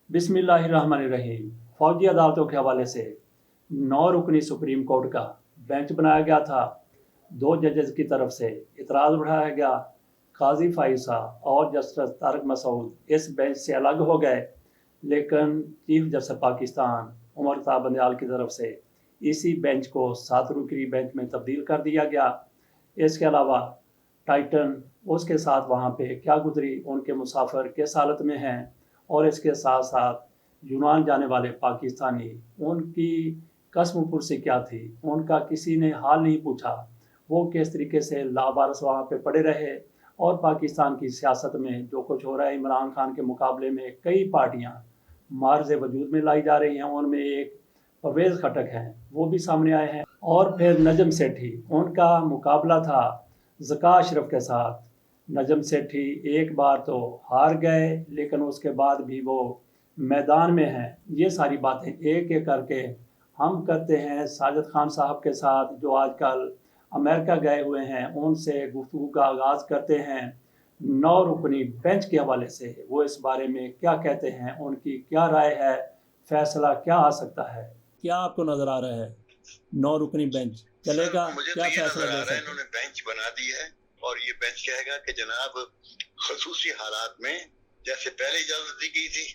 बिस्मिल्लाहिर्रहमानिर्रहीम। फौजी अदालतों के हवाले से 9 रुकनी सुप्रीम कोर्ट का बेंच बनाया गया था। 2 जजेस की तरफ से इतराज़ उठाया गया। काजी फाइसा और जस्टिस तारक मसूद इस बेंच से अलग हो गए, लेकिन चीफ जस्टिस पाकिस्तान उमर ता बंदयाल की तरफ से इसी बेंच को 7 रुकनी बेंच में तब्दील कर दिया गया। इसके अलावा टाइटन उसके साथ वहाँ पे क्या गुजरी, उनके मुसाफिर किस हालत में हैं, और इसके साथ साथ यूनान जाने वाले पाकिस्तानी उनकी कसम पुरसी क्या थी, उनका किसी ने हाल नहीं पूछा। वो किस तरीके से लावारस वहाँ पे पड़े रहे, और पाकिस्तान की सियासत में जो कुछ हो रहा है, इमरान खान के मुकाबले में कई पार्टियाँ मार्ज वजूद में लाई जा रही हैं। उनमें एक परवेज़ खटक हैं, वो भी सामने आए हैं। और फिर नजम सेठी, उनका मुकाबला था ज़का अशरफ के साथ। नजम सेठी एक बार तो हार गए, लेकिन उसके बाद भी वो मैदान में हैं। ये सारी बातें एक एक करके हम करते हैं साजिद खान साहब के साथ, जो आजकल अमेरिका गए हुए हैं। उनसे गुफ्तगू का आगाज़ करते हैं 9 रुकनी बेंच के हवाले से। वो इस बारे में क्या कहते हैं, उनकी क्या राय है, फैसला क्या आ सकता है। क्या आपको नज़र आ रहा है 9 रुकनी बेंच चलेगा? मुझे क्या तो ये फैसला नजर आ दे रहा है सकते? इन्होंने बेंच बना दी है, और ये बेंच कहेगा कि जनाब खसूसी हालात में जैसे पहले इजाजत दी गई थी,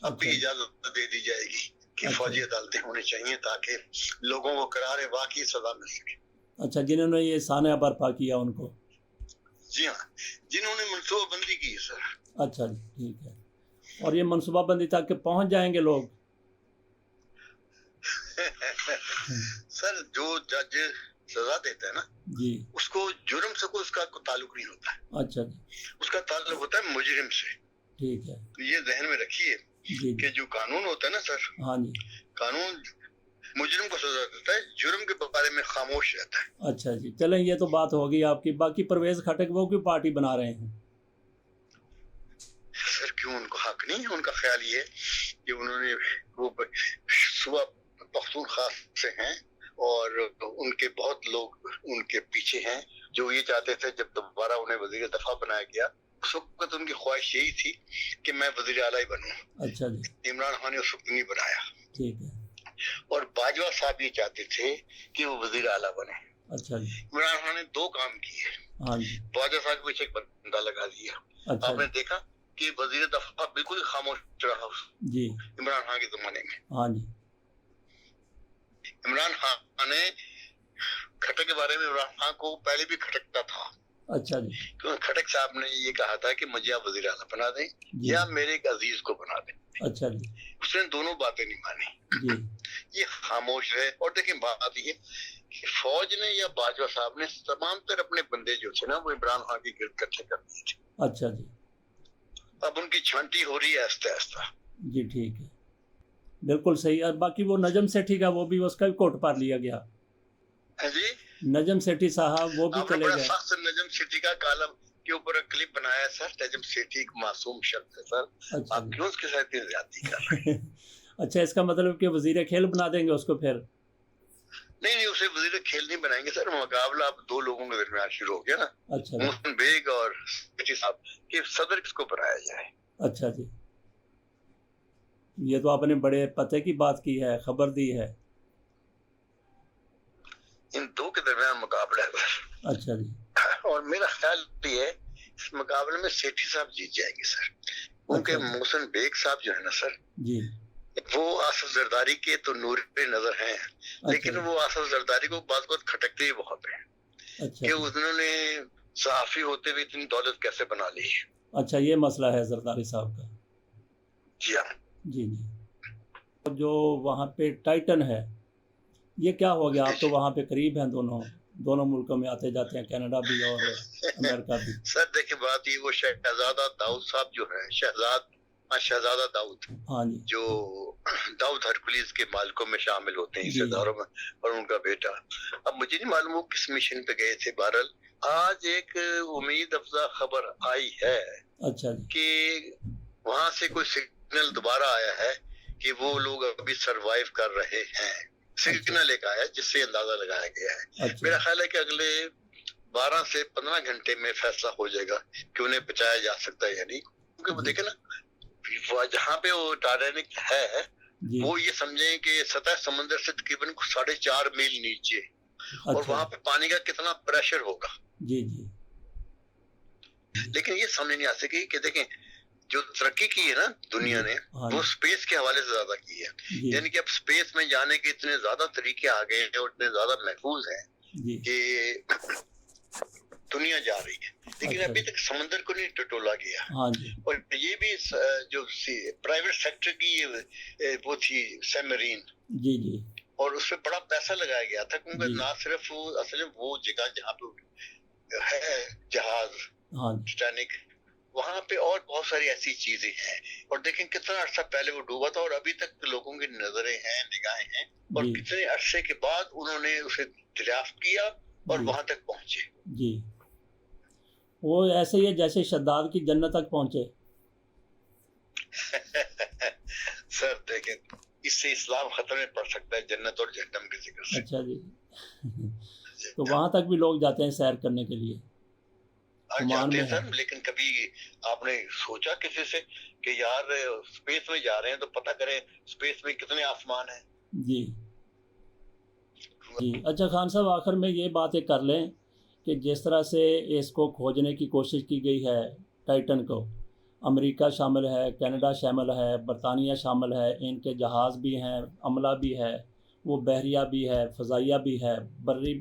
अब भी इजाजत दे दी जाएगी कि फौजी अदालतें होनी चाहिए ताकि लोगों को करारे वाकई सजा मिल सके। अच्छा, जिन्होंने ये सान्या बर्पा किया उनको? जी हाँ, जिन्होंने मनसूबाबंदी की है सर। अच्छा जी, ठीक है। और ये मनसूबाबंदी तक पहुंच जाएंगे लोग? सर, जो जज सजा देता है ना जी, उसको जुर्म से कोई उसका ताल्लुक नहीं होता है। अच्छा जी, उसका ताल्लुक होता है मुजरिम से। ठीक है। तो ये ध्यान में रखिए कि जो कानून होता है ना सर, हाँ जी, कानून मुजरिम को सजा देता है, जुर्म के बारे में खामोश रहता है। अच्छा जी, चलें, ये तो बात होगी आपकी। बाकी परवेज खटक वो क्यों पार्टी बना रहे हैं? सर, क्यों उनको हक नहीं है? उनका ख्याल ये कि उन्होंने वो सुबह पख्तूनख्वा से हैं और उनके बहुत लोग उनके पीछे हैं जो ये चाहते थे जब दोबारा उन्हें वजीर दफा बनाया गया उस वक्त उनकी ख्वाहिश यही थी कि मैं वजीर आला ही बनूं। अच्छा जी, इमरान खान ने उस वक्त नहीं बनाया। ठीक है। और बाजवा साहब ये चाहते थे कि वो वजीर आला बने। अच्छा जी, इमरान खान ने 2 काम किए। हाँ जी, बाजवा साहब को पीछे एक बंदा लगा दिया। अच्छा आपने जी, देखा कि वजीर दफा बिल्कुल ही खामोश रहा जी, इमरान खान के जमाने में। हाँ जी, इमरान खान ने खटक के बारे में इमरान खान को पहले भी खटकता था। अच्छा जी, क्योंकि खटक साहब ने ये कहा था कि मुझे आप वजीर आला बना दें या मेरे एक अजीज को बना दें। अच्छा जी, उसने दोनों बातें नहीं मानी जी, ये खामोश रहे। और देखिए बात ये कि फौज ने या बाजवा साहब ने तमाम तर अपने बंदे जो थे ना वो इमरान खान की गिरद इकट्ठे कर दिए थे। अच्छा जी, अब उनकी छांटी हो रही है आहिस्ता आहिस्ता। जी, ठीक है, बिल्कुल सही। और बाकी वो नजम सेठी का वो भी उसका भी कोर्ट पर लिया गया है जी, नजम सेठी साहब, वो भी आपने चले बड़ा गए। सख्त नजम सेठी का कालम के ऊपर क्लिप बनाया सर। नजम सेठी एक मासूम शख्स है सर। अच्छा आप क्यों उसके साथ इतनी ज्यादती कर रहे हैं? अच्छा, इसका मतलब कि वजीर खेल बना देंगे उसको फिर? नहीं, उसे वजीर खेल नहीं बनाएंगे सर। मुकाबला अब 2 लोगों के दरमियान शुरू हो गया ना, अच्छा मोहसिन बेग और सेठी साहब कि सदर किसको बनाया जाए। अच्छा जी, ये तो आपने बड़े पते की बात की है, खबर दी है। इन 2 के दरमियान मुकाबला है सर। अच्छा जी, और मेरा ख्याल ये है इस मुकाबले में सेठी साहब जीत जाएंगे सर, क्योंकि अच्छा मोहसिन बेग साहब जो है ना सर, जी, वो आसफ जरदारी के तो नूरे नजर हैं, लेकिन वो आसफ जरदारी को बात खटकते ही बहुत है अच्छा कि उन्होंने सहाफी होते हुए इतनी दौलत कैसे बना ली। अच्छा, ये मसला है जरदारी साहब का। जी हाँ, जी जी। जो वहाँ पे टाइटन है, ये क्या हो गया? आप तो वहाँ पे करीब हैं, दोनों मुल्कों में आते जाते हैं, कनाडा भी और अमेरिका भी। सर देखिए बात ये, वो शहजादा दाऊद साहब जो है, शहजादा दाऊद, हाँ जी, जो दाऊद हरकुलिस के मालिकों में शामिल होते हैं हिस्सेदारों में, और उनका बेटा, अब मुझे नहीं मालूम वो किस मिशन पे गए थे। बहरहाल आज एक उम्मीद अफजा खबर आई है अच्छा जी, कि वहां से कोई सिग्नल दोबारा आया है कि वो लोग अभी सरवाइव कर रहे हैं। सिग्नल एक आया जिससे अंदाजा लगाया गया है। अच्छा, मेरा ख्याल है कि अगले 12 से 15 घंटे में फैसला हो जाएगा कि उन्हें बचाया जा सकता है या नहीं। क्योंकि वो देखे ना, جہاں پہ وہ ٹائٹینک ہے جی وہ یہ سمجھیں کہ سطح سمندر سے تقریباً 4.5 میل نیچے، اور اچھا وہاں پہ پانی کا کتنا پریشر ہوگا، جی جی لیکن یہ سمجھ نہیں آ سکی کہ دیکھیں جو ترقی کی ہے نا دنیا جی نے ہاں وہ سپیس کے حوالے سے زیادہ کی ہے، جی یعنی کہ اب سپیس میں جانے کے اتنے زیادہ طریقے آ گئے ہیں اور اتنے زیادہ محفوظ ہیں جی کہ دنیا جا رہی ہے، لیکن اچھا ابھی جی تک سمندر کو نہیں ٹٹولا گیا، ہاں جی اور یہ بھی جو پرائیویٹ سیکٹر کی وہ تھی سیمرین، جی جی اور اس پہ بڑا پیسہ لگایا گیا تھا کیونکہ جی نہ صرف اصل میں وہ جگہ جہاں پہ ہے جہاز ہاں جی ٹیٹینک، وہاں پہ اور بہت ساری ایسی چیزیں ہیں، اور دیکھیں کتنا عرصہ پہلے وہ ڈوبا تھا اور ابھی تک لوگوں کی نظریں ہیں، نگاہیں ہیں، اور جی کتنے عرصے کے بعد انہوں نے اسے دریافت کیا اور جی وہاں تک پہنچے۔ جی وہ ایسے ہی ہے جیسے شداد کی جنت تک پہنچے۔ سر دیکھیں اس سے اسلام خطرے میں پڑ سکتا ہے جنت اور جہنم کے ذکر سے۔ اچھا جی تو وہاں تک بھی لوگ جاتے ہیں سیر کرنے کے لیے، عمان جاتے میں ہیں ہے۔ سر، لیکن کبھی آپ نے سوچا کسی سے کہ یار اسپیس میں جا رہے ہیں تو پتہ کریں اسپیس میں کتنے آسمان ہیں؟ جی جی اچھا خان صاحب آخر میں یہ بات ایک کر لیں کہ جس طرح سے اس کو کھوجنے کی کوشش کی گئی ہے ٹائٹن کو، امریکہ شامل ہے، کینیڈا شامل ہے، برطانیہ شامل ہے، ان کے جہاز بھی ہیں، عملہ بھی ہے، وہ بحریہ بھی ہے، فضائیہ بھی ہے، بری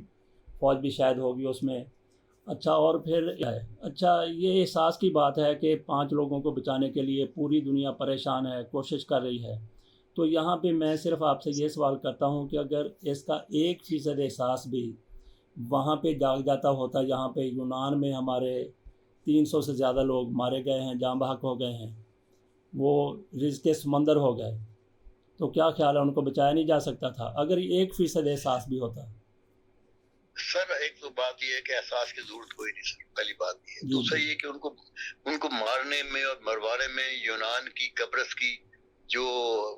فوج بھی شاید ہوگی اس میں۔ اچھا اور پھر ہے اچھا یہ احساس کی بات ہے کہ 5 لوگوں کو بچانے کے لیے پوری دنیا پریشان ہے، کوشش کر رہی ہے، تو یہاں پہ میں صرف آپ سے یہ سوال کرتا ہوں کہ اگر اس کا 1% احساس بھی وہاں پہ جاگ جاتا ہوتا، جہاں پہ یونان میں ہمارے 300 سے زیادہ لوگ مارے گئے ہیں، جاں بحق ہو گئے ہیں، وہ رزق سمندر ہو گئے، تو کیا خیال ہے ان کو بچایا نہیں جا سکتا تھا اگر 1% احساس بھی ہوتا؟ سر ایک تو بات یہ ہے کہ احساس کی ضرورت کوئی نہیں سر، پہلی بات یہ ہے۔ جی دوسرا جی یہ کہ ان کو مارنے میں اور مروانے میں یونان کی قبرص کی جو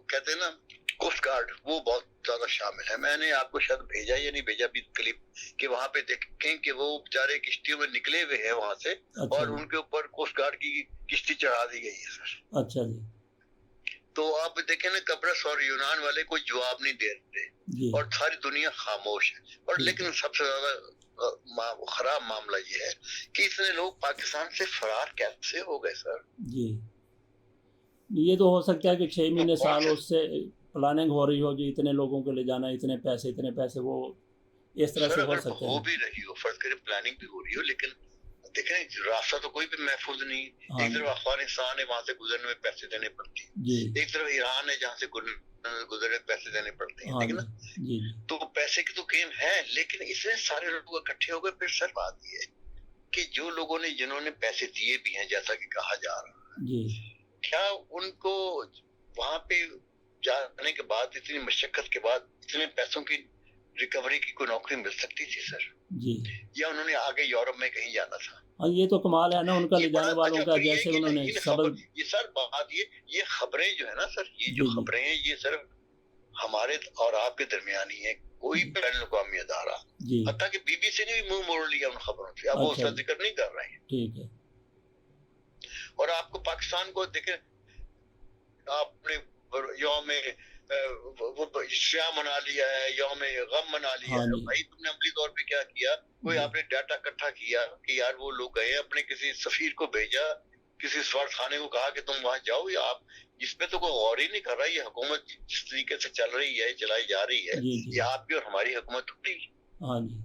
کہتے ہیں نا کوسٹ گارڈ وہ بہت زیادہ شامل ہے۔ میں نے آپ کو شاید بھیجا یا نہیں بھیجا بھی کلپ کہ وہاں پہ دیکھیں کہ وہ بیچارے کشتیوں میں نکلے ہوئے ہیں وہاں سے، اچھا اور جی ان کے اوپر کوسٹ گارڈ کی کشتی چڑھا دی گئی ہے سر۔ اچھا جی تو آپ دیکھیں نا قبرص اور یونان والے کوئی جواب نہیں دے رہے جی اور ساری دنیا خاموش ہے، اور ٹھیک لیکن سب سے زیادہ خراب معاملہ یہ ہے کہ اتنے لوگ پاکستان سے فرار کیسے ہو گئے سر؟ جی یہ تو ہو سکتا ہے کہ 6 مہینے کون سال سے اس سے پلاننگ ہو رہی ہو جی اتنے لوگوں کو لے جانا، اتنے پیسے وہ اس طرح سر سے ہو اگر سکتے ہو ہیں۔ بھی رہی ہو، فرض کریں پلاننگ بھی ہو رہی ہو، لیکن دیکھیں راستہ تو کوئی بھی محفوظ نہیں۔ ہاں ایک جی طرف افغانستان ہے، وہاں سے گزرنے میں پیسے دینے پڑتے ہیں، جی ایک طرف ایران ہے جہاں سے گزرنے میں پیسے دینے پڑتے ہیں، ہاں ٹھیک ہے نا؟ جی جی جی تو پیسے کی تو گیم ہے، لیکن اتنے سارے لوگ اکٹھے ہو گئے۔ پھر سر بات یہ ہے کہ جو لوگوں نے جنہوں نے پیسے دیے بھی ہیں جیسا کہ کہا جا رہا جی ہے، کیا ان کو وہاں پہ جانے کے بعد اتنی مشقت کے بعد اتنے پیسوں کی ریکوری کی کوئی نوکری مل سکتی تھی سر؟ جی یا انہوں نے آگے یورپ میں کہیں جانا تھا؟ ہاں یہ تو کمال ہے نا ان کا یہ لے بڑا جانے والوں اچھا کا، پھر یہ جیسے کہ انہوں نے ان صبر۔ خبر یہ سر بات یہ خبریں جو ہے نا سر، یہ جو جی جی خبریں ہیں یہ صرف ہمارے اور آپ کے درمیانی ہے، کوئی جی بین الاقوامی ادارہ، جی حتیٰ کہ بی بی سی نے بھی منہ موڑ لیا ان خبروں سے، اب وہ اس اچھا کا جی ذکر نہیں کر رہے ہیں۔ ٹھیک ہے اور آپ کو پاکستان کو دیکھیں، آپ نے یوم سیاہ منا لیا ہے، یوم غم منا لیا ہاں ہے، جی بھائی تم نے عملی طور پہ کیا کیا؟ کوئی جی آپ نے ڈیٹا اکٹھا کیا کہ یار وہ لوگ گئے، اپنے کسی سفیر کو بھیجا، کسی سفارت خانے کو کہا کہ تم وہاں جاؤ، یا آپ اس پہ تو کوئی غور ہی نہیں کر رہا؟ یہ حکومت جس طریقے سے چل رہی ہے، چلائی جا رہی ہے، جی جی یہ آپ کی اور ہماری حکومت ہوگی۔ ہاں جی